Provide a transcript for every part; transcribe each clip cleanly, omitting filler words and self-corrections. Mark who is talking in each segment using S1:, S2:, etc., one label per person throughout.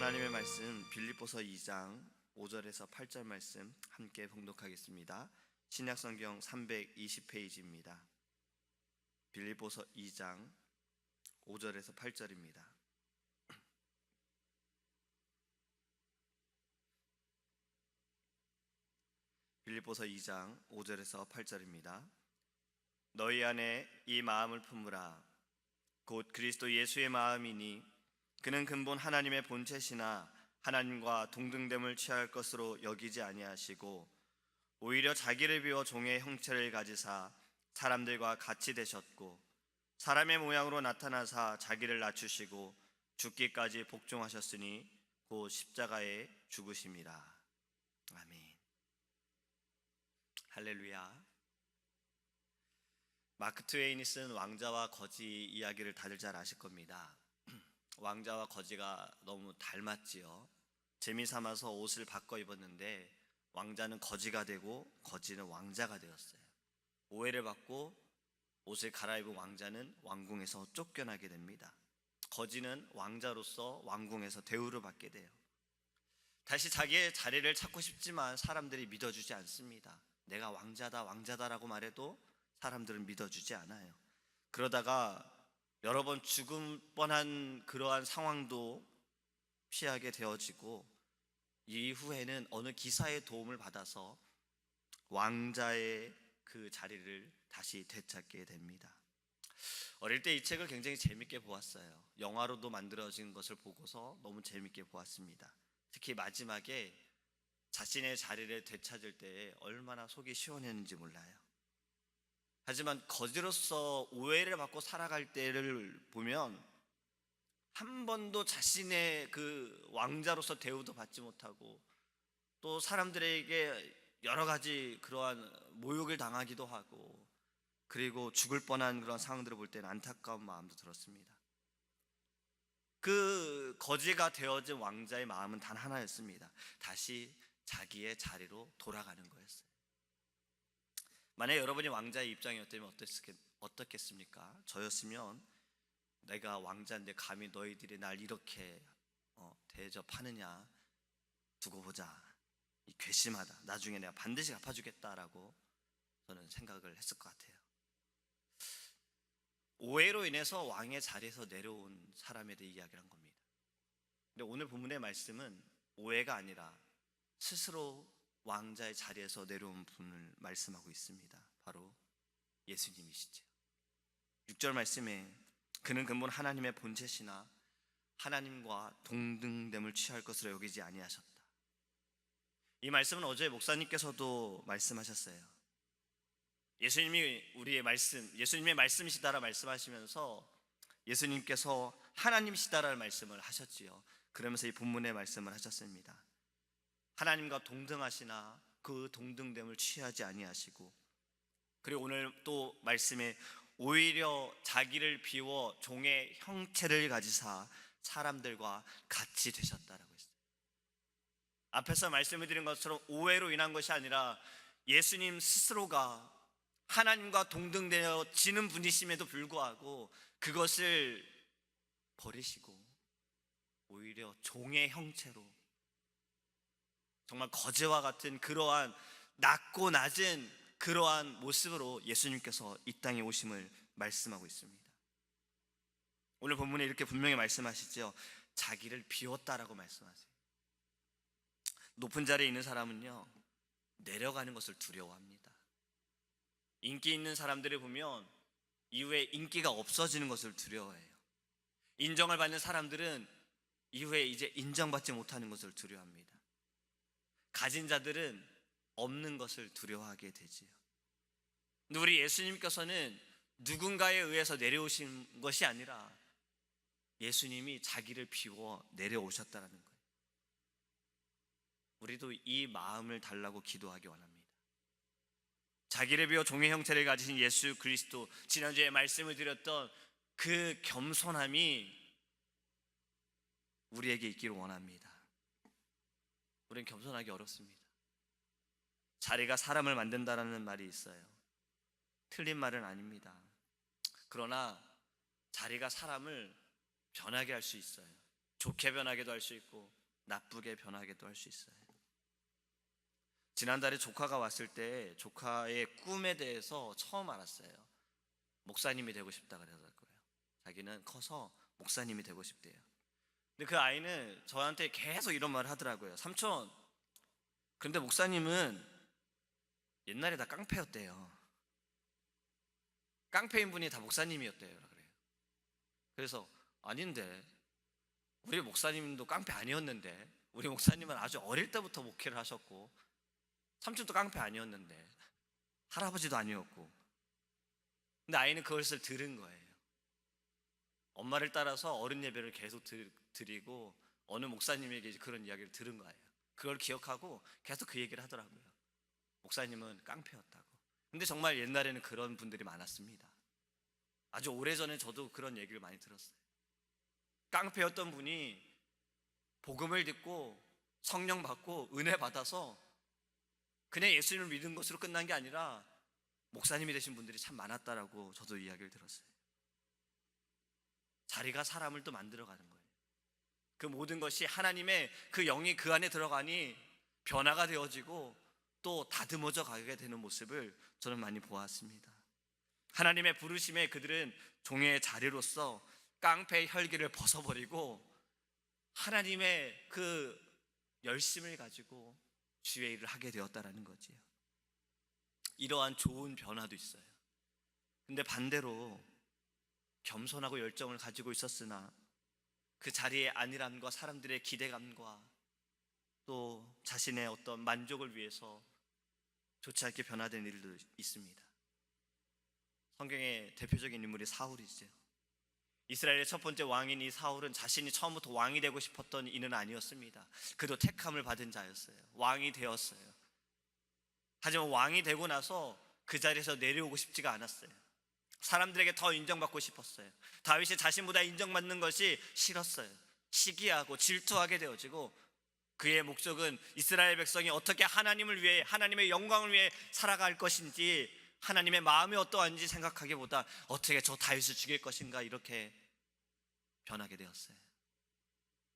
S1: 하나님의 말씀 빌립보서 2장 5절에서 8절 말씀 함께 봉독하겠습니다. 신약성경 320페이지입니다. 빌립보서 2장 5절에서 8절입니다. 빌립보서 2장 5절에서 8절입니다. 너희 안에 이 마음을 품으라. 곧 그리스도 예수의 마음이니 그는 근본 하나님의 본체시나 하나님과 동등됨을 취할 것으로 여기지 아니하시고 오히려 자기를 비워 종의 형체를 가지사 사람들과 같이 되셨고 사람의 모양으로 나타나사 자기를 낮추시고 죽기까지 복종하셨으니 곧 십자가에 죽으심이라. 아멘. 할렐루야. 마크 트웨인이 쓴 왕자와 거지 이야기를 다들 잘 아실 겁니다. 왕자와 거지가 너무 닮았지요. 재미삼아서 옷을 바꿔 입었는데 왕자는 거지가 되고 거지는 왕자가 되었어요. 오해를 받고 옷을 갈아입은 왕자는 왕궁에서 쫓겨나게 됩니다. 거지는 왕자로서 왕궁에서 대우를 받게 돼요. 다시 자기의 자리를 찾고 싶지만 사람들이 믿어주지 않습니다. 내가 왕자다라고 말해도 사람들은 믿어주지 않아요. 그러다가 여러 번 죽음 뻔한 그러한 상황도 피하게 되어지고 이후에는 어느 기사의 도움을 받아서 왕자의 그 자리를 다시 되찾게 됩니다. 어릴 때 이 책을 굉장히 재밌게 보았어요. 영화로도 만들어진 것을 보고서 너무 재밌게 보았습니다. 특히 마지막에 자신의 자리를 되찾을 때 얼마나 속이 시원했는지 몰라요. 하지만 거지로서 오해를 받고 살아갈 때를 보면 한 번도 자신의 그 왕자로서 대우도 받지 못하고 또 사람들에게 여러 가지 그러한 모욕을 당하기도 하고 그리고 죽을 뻔한 그런 상황들을 볼 때는 안타까운 마음도 들었습니다. 그 거지가 되어진 왕자의 마음은 단 하나였습니다. 다시 자기의 자리로 돌아가는 거였어요. 만약 여러분이 왕자의 입장이었다면 어떻겠습니까? 저였으면 내가 왕자인데 감히 너희들이 날 이렇게 대접하느냐, 두고 보자, 이 괘씸하다, 나중에 내가 반드시 갚아주겠다라고 저는 생각을 했을 것 같아요. 오해로 인해서 왕의 자리에서 내려온 사람에 대해 이야기를 한 겁니다. 근데 오늘 본문의 말씀은 오해가 아니라 스스로 왕자의 자리에서 내려온 분을 말씀하고 있습니다. 바로 예수님이시죠. 6절 말씀에 그는 근본 하나님의 본체시나 하나님과 동등됨을 취할 것으로 여기지 아니하셨다. 이 말씀은 어제 목사님께서도 말씀하셨어요. 예수님이 예수님의 말씀이시다라 말씀하시면서 예수님께서 하나님이시다라는 말씀을 하셨지요. 그러면서 이 본문의 말씀을 하셨습니다. 하나님과 동등하시나 그 동등됨을 취하지 아니하시고, 그리고 오늘 또 말씀에 오히려 자기를 비워 종의 형체를 가지사 사람들과 같이 되셨다라고 했어요. 앞에서 말씀을 드린 것처럼 오해로 인한 것이 아니라 예수님 스스로가 하나님과 동등되어지는 분이심에도 불구하고 그것을 버리시고 오히려 종의 형체로 정말 거지와 같은 그러한 낮고 낮은 그러한 모습으로 예수님께서 이 땅에 오심을 말씀하고 있습니다. 오늘 본문에 이렇게 분명히 말씀하시죠. 자기를 비웠다라고 말씀하세요. 높은 자리에 있는 사람은요, 내려가는 것을 두려워합니다. 인기 있는 사람들을 보면 이후에 인기가 없어지는 것을 두려워해요. 인정을 받는 사람들은 이후에 이제 인정받지 못하는 것을 두려워합니다. 가진 자들은 없는 것을 두려워하게 되지요. 근데 우리 예수님께서는 누군가에 의해서 내려오신 것이 아니라 예수님이 자기를 비워 내려오셨다는 거예요. 우리도 이 마음을 달라고 기도하기 원합니다. 자기를 비워 종의 형체를 가지신 예수 그리스도, 지난주에 말씀을 드렸던 그 겸손함이 우리에게 있기를 원합니다. 우리는 겸손하기 어렵습니다. 자리가 사람을 만든다라는 말이 있어요. 틀린 말은 아닙니다. 그러나 자리가 사람을 변하게 할 수 있어요. 좋게 변하기도 할 수 있고 나쁘게 변하기도 할 수 있어요. 지난달에 조카가 왔을 때 조카의 꿈에 대해서 처음 알았어요. 목사님이 되고 싶다 그래서 거예요. 자기는 커서 목사님이 되고 싶대요. 근데 그 아이는 저한테 계속 이런 말을 하더라고요. 삼촌, 그런데 목사님은 옛날에 다 깡패였대요. 깡패인 분이 다 목사님이었대요. 그래요. 그래서 아닌데, 우리 목사님도 깡패 아니었는데, 우리 목사님은 아주 어릴 때부터 목회를 하셨고, 삼촌도 깡패 아니었는데, 할아버지도 아니었고. 근데 아이는 그것을 들은 거예요. 엄마를 따라서 어른 예배를 계속 드리고 어느 목사님에게 그런 이야기를 들은 거예요. 그걸 기억하고 계속 그 얘기를 하더라고요. 목사님은 깡패였다고. 근데 정말 옛날에는 그런 분들이 많았습니다. 아주 오래전에 저도 그런 얘기를 많이 들었어요. 깡패였던 분이 복음을 듣고 성령 받고 은혜 받아서 그냥 예수님을 믿은 것으로 끝난 게 아니라 목사님이 되신 분들이 참 많았다라고 저도 이야기를 들었어요. 자리가 사람을 또 만들어가는 거예요. 그 모든 것이 하나님의 그 영이 그 안에 들어가니 변화가 되어지고 또 다듬어져 가게 되는 모습을 저는 많이 보았습니다. 하나님의 부르심에 그들은 종의 자리로서 깡패의 혈기를 벗어버리고 하나님의 그 열심을 가지고 주의 일을 하게 되었다라는 거지요. 이러한 좋은 변화도 있어요. 근데 반대로 겸손하고 열정을 가지고 있었으나 그 자리의 안일함과 사람들의 기대감과 또 자신의 어떤 만족을 위해서 좋지 않게 변화된 일도 있습니다. 성경의 대표적인 인물이 사울이죠. 이스라엘의 첫 번째 왕인 이 사울은 자신이 처음부터 왕이 되고 싶었던 이는 아니었습니다. 그도 택함을 받은 자였어요. 왕이 되었어요. 하지만 왕이 되고 나서 그 자리에서 내려오고 싶지가 않았어요. 사람들에게 더 인정받고 싶었어요. 다윗이 자신보다 인정받는 것이 싫었어요. 시기하고 질투하게 되어지고 그의 목적은 이스라엘 백성이 어떻게 하나님을 위해, 하나님의 영광을 위해 살아갈 것인지, 하나님의 마음이 어떠한지 생각하기보다 어떻게 저 다윗을 죽일 것인가, 이렇게 변하게 되었어요.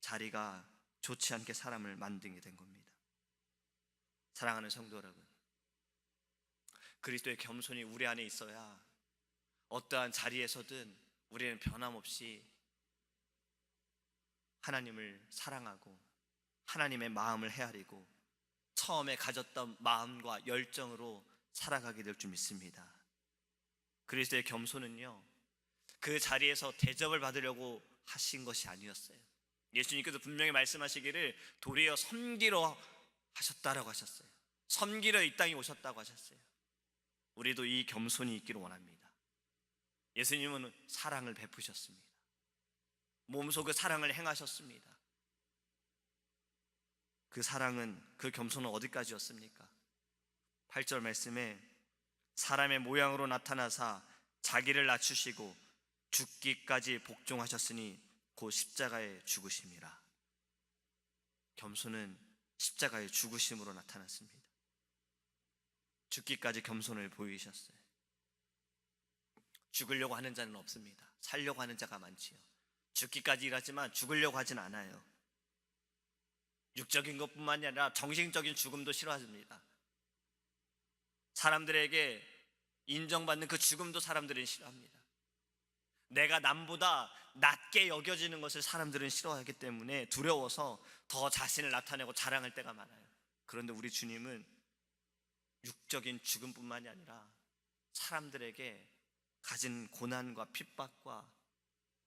S1: 자리가 좋지 않게 사람을 만들게 된 겁니다. 사랑하는 성도 여러분, 그리스도의 겸손이 우리 안에 있어야 어떠한 자리에서든 우리는 변함없이 하나님을 사랑하고 하나님의 마음을 헤아리고 처음에 가졌던 마음과 열정으로 살아가게 될 줄 믿습니다. 그리스도의 겸손은요, 그 자리에서 대접을 받으려고 하신 것이 아니었어요. 예수님께서 분명히 말씀하시기를 도리어 섬기러 하셨다라고 하셨어요. 섬기러 이 땅에 오셨다고 하셨어요. 우리도 이 겸손이 있기를 원합니다. 예수님은 사랑을 베푸셨습니다. 몸소 그 사랑을 행하셨습니다. 그 사랑은, 그 겸손은 어디까지였습니까? 8절 말씀에 사람의 모양으로 나타나사 자기를 낮추시고 죽기까지 복종하셨으니 곧 십자가에 죽으심이라. 겸손은 십자가의 죽으심으로 나타났습니다. 죽기까지 겸손을 보이셨어요. 죽으려고 하는 자는 없습니다. 살려고 하는 자가 많지요. 죽기까지 일하지만 죽으려고 하진 않아요. 육적인 것뿐만이 아니라 정신적인 죽음도 싫어합니다. 사람들에게 인정받는 그 죽음도 사람들은 싫어합니다. 내가 남보다 낮게 여겨지는 것을 사람들은 싫어하기 때문에 두려워서 더 자신을 나타내고 자랑할 때가 많아요. 그런데 우리 주님은 육적인 죽음뿐만이 아니라 사람들에게 가진 고난과 핍박과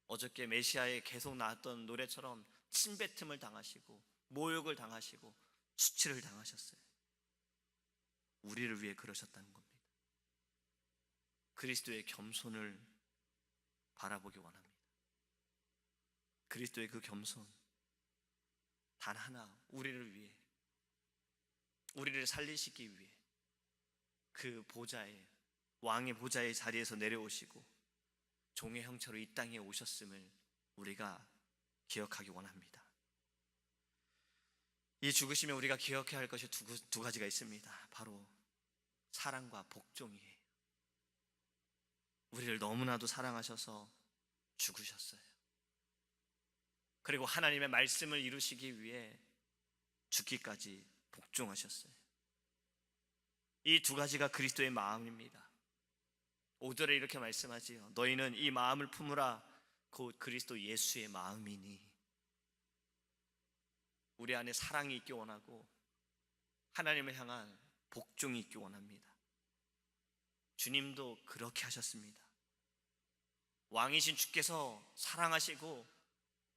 S1: 어저께 메시아에 계속 나왔던 노래처럼 침뱉음을 당하시고 모욕을 당하시고 수치를 당하셨어요. 우리를 위해 그러셨다는 겁니다. 그리스도의 겸손을 바라보기 원합니다. 그리스도의 그 겸손, 단 하나, 우리를 위해, 우리를 살리시기 위해 그 보좌에, 왕의 보좌의 자리에서 내려오시고 종의 형체로 이 땅에 오셨음을 우리가 기억하기 원합니다. 이 죽으심에 우리가 기억해야 할 것이 두 가지가 있습니다. 바로 사랑과 복종이에요. 우리를 너무나도 사랑하셔서 죽으셨어요. 그리고 하나님의 말씀을 이루시기 위해 죽기까지 복종하셨어요. 이 두 가지가 그리스도의 마음입니다. 5절에 이렇게 말씀하지요. 너희는 이 마음을 품으라. 곧 그리스도 예수의 마음이니. 우리 안에 사랑이 있기 원하고 하나님을 향한 복종이 있기 원합니다. 주님도 그렇게 하셨습니다. 왕이신 주께서 사랑하시고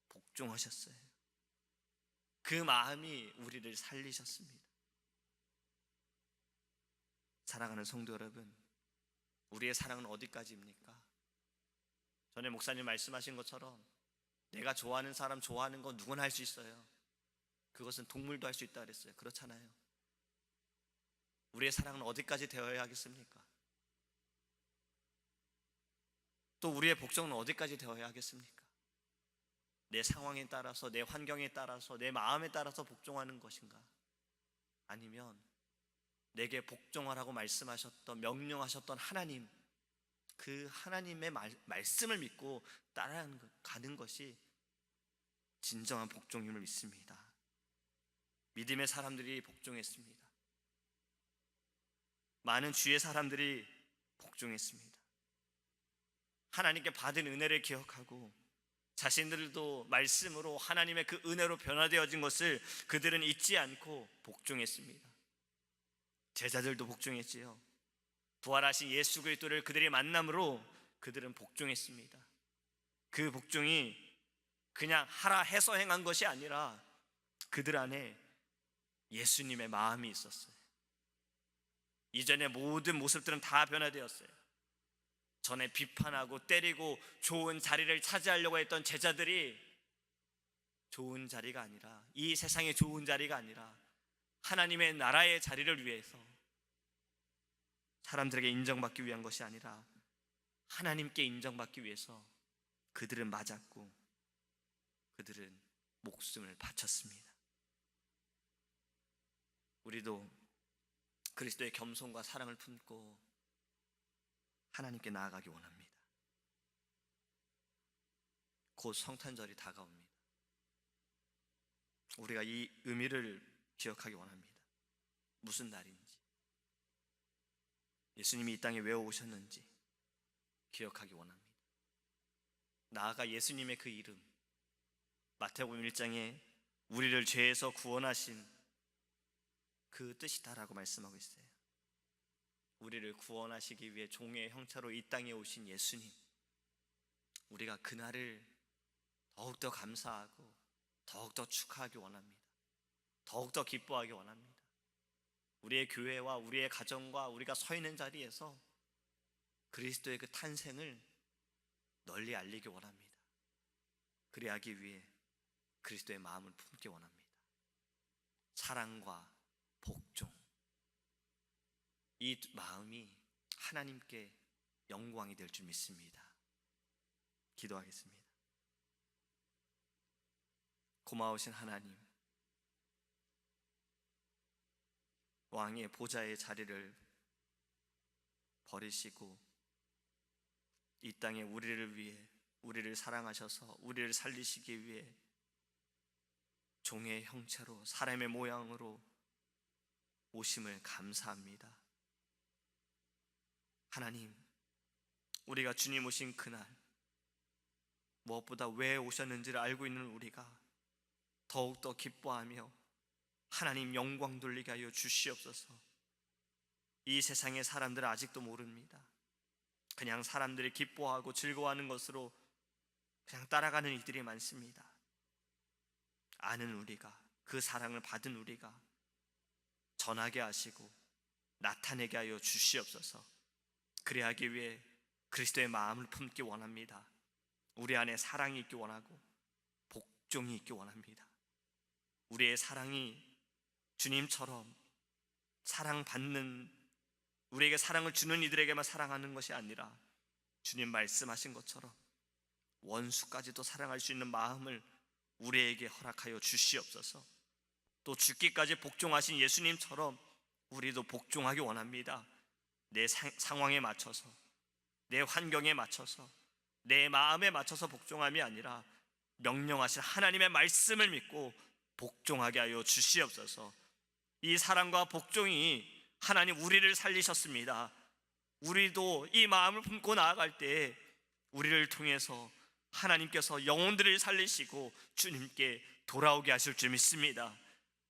S1: 복종하셨어요. 그 마음이 우리를 살리셨습니다. 사랑하는 성도 여러분, 우리의 사랑은 어디까지입니까? 전에 목사님 말씀하신 것처럼 내가 좋아하는 사람 좋아하는 건 누구나 할 수 있어요. 그것은 동물도 할 수 있다 그랬어요. 그렇잖아요. 우리의 사랑은 어디까지 되어야 하겠습니까? 또 우리의 복종은 어디까지 되어야 하겠습니까? 내 상황에 따라서, 내 환경에 따라서, 내 마음에 따라서 복종하는 것인가? 아니면 내게 복종하라고 말씀하셨던, 명령하셨던 하나님, 그 하나님의 말씀을 믿고 따라가는 것이 진정한 복종임을 믿습니다. 믿음의 사람들이 복종했습니다. 많은 주의 사람들이 복종했습니다. 하나님께 받은 은혜를 기억하고 자신들도 말씀으로 하나님의 그 은혜로 변화되어진 것을 그들은 잊지 않고 복종했습니다. 제자들도 복종했지요. 부활하신 예수 그리스도를 그들이 만남으로 그들은 복종했습니다. 그 복종이 그냥 하라 해서 행한 것이 아니라 그들 안에 예수님의 마음이 있었어요. 이전의 모든 모습들은 다 변화되었어요. 전에 비판하고 때리고 좋은 자리를 차지하려고 했던 제자들이 좋은 자리가 아니라, 이 세상의 좋은 자리가 아니라 하나님의 나라의 자리를 위해서, 사람들에게 인정받기 위한 것이 아니라 하나님께 인정받기 위해서 그들은 맞았고 그들은 목숨을 바쳤습니다. 우리도 그리스도의 겸손과 사랑을 품고 하나님께 나아가기 원합니다. 곧 성탄절이 다가옵니다. 우리가 이 의미를 기억하기 원합니다. 무슨 날인지, 예수님이 이 땅에 왜 오셨는지 기억하기 원합니다. 나아가 예수님의 그 이름, 마태복음 1장에 우리를 죄에서 구원하신 그 뜻이다라고 말씀하고 있어요. 우리를 구원하시기 위해 종의 형체로 이 땅에 오신 예수님, 우리가 그날을 더욱더 감사하고 더욱더 축하하기 원합니다. 더욱더 기뻐하기 원합니다. 우리의 교회와 우리의 가정과 우리가 서 있는 자리에서 그리스도의 그 탄생을 널리 알리기 원합니다. 그리하기 위해 그리스도의 마음을 품기 원합니다. 사랑과 복종, 이 마음이 하나님께 영광이 될 줄 믿습니다. 기도하겠습니다. 고마우신 하나님, 왕의 보좌의 자리를 버리시고 이 땅에 우리를 위해, 우리를 사랑하셔서 우리를 살리시기 위해 종의 형체로, 사람의 모양으로 오심을 감사합니다. 하나님, 우리가 주님 오신 그날 무엇보다 왜 오셨는지를 알고 있는 우리가 더욱더 기뻐하며 하나님 영광 돌리게 하여 주시옵소서. 이 세상의 사람들은 아직도 모릅니다. 그냥 사람들이 기뻐하고 즐거워하는 것으로 그냥 따라가는 이들이 많습니다. 아는 우리가, 그 사랑을 받은 우리가 전하게 하시고 나타내게 하여 주시옵소서. 그래하기 위해 그리스도의 마음을 품기 원합니다. 우리 안에 사랑이 있기 원하고 복종이 있기 원합니다. 우리의 사랑이 주님처럼 사랑받는, 우리에게 사랑을 주는 이들에게만 사랑하는 것이 아니라 주님 말씀하신 것처럼 원수까지도 사랑할 수 있는 마음을 우리에게 허락하여 주시옵소서. 또 죽기까지 복종하신 예수님처럼 우리도 복종하기 원합니다. 내 상황에 맞춰서, 내 환경에 맞춰서, 내 마음에 맞춰서 복종함이 아니라 명령하신 하나님의 말씀을 믿고 복종하게 하여 주시옵소서. 이 사랑과 복종이 하나님 우리를 살리셨습니다. 우리도 이 마음을 품고 나아갈 때 우리를 통해서 하나님께서 영혼들을 살리시고 주님께 돌아오게 하실 줄 믿습니다.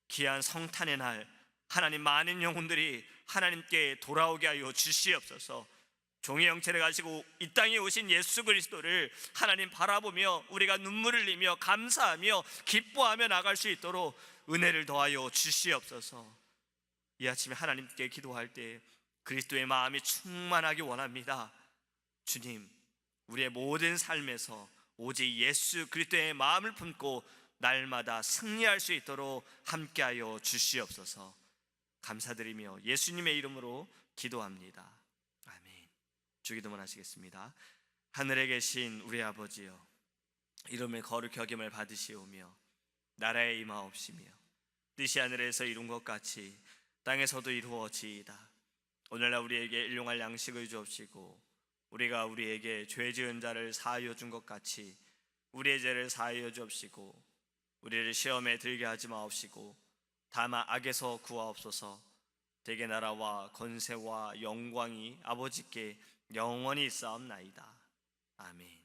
S1: 귀한 성탄의 날 하나님 많은 영혼들이 하나님께 돌아오게 하여 주시옵소서. 종의 형체를 가지고 이 땅에 오신 예수 그리스도를 하나님 바라보며 우리가 눈물을 흘리며 감사하며 기뻐하며 나갈 수 있도록 은혜를 더하여 주시옵소서. 이 아침에 하나님께 기도할 때 그리스도의 마음이 충만하기 원합니다. 주님, 우리의 모든 삶에서 오직 예수 그리스도의 마음을 품고 날마다 승리할 수 있도록 함께하여 주시옵소서. 감사드리며 예수님의 이름으로 기도합니다. 아멘. 주기도문 하시겠습니다. 하늘에 계신 우리 아버지여, 이름을 거룩히 여김을 받으시오며 나라에 임하옵시며 뜻이 하늘에서 이룬 것 같이 땅에서도 이루어지이다. 오늘날 우리에게 일용할 양식을 주옵시고 우리가 우리에게 죄 지은 자를 사하여 준 것 같이 우리의 죄를 사하여 주옵시고 우리를 시험에 들게 하지 마옵시고 다만 악에서 구하옵소서. 대개 나라와 권세와 영광이 아버지께 영원히 있사옵나이다. 아멘.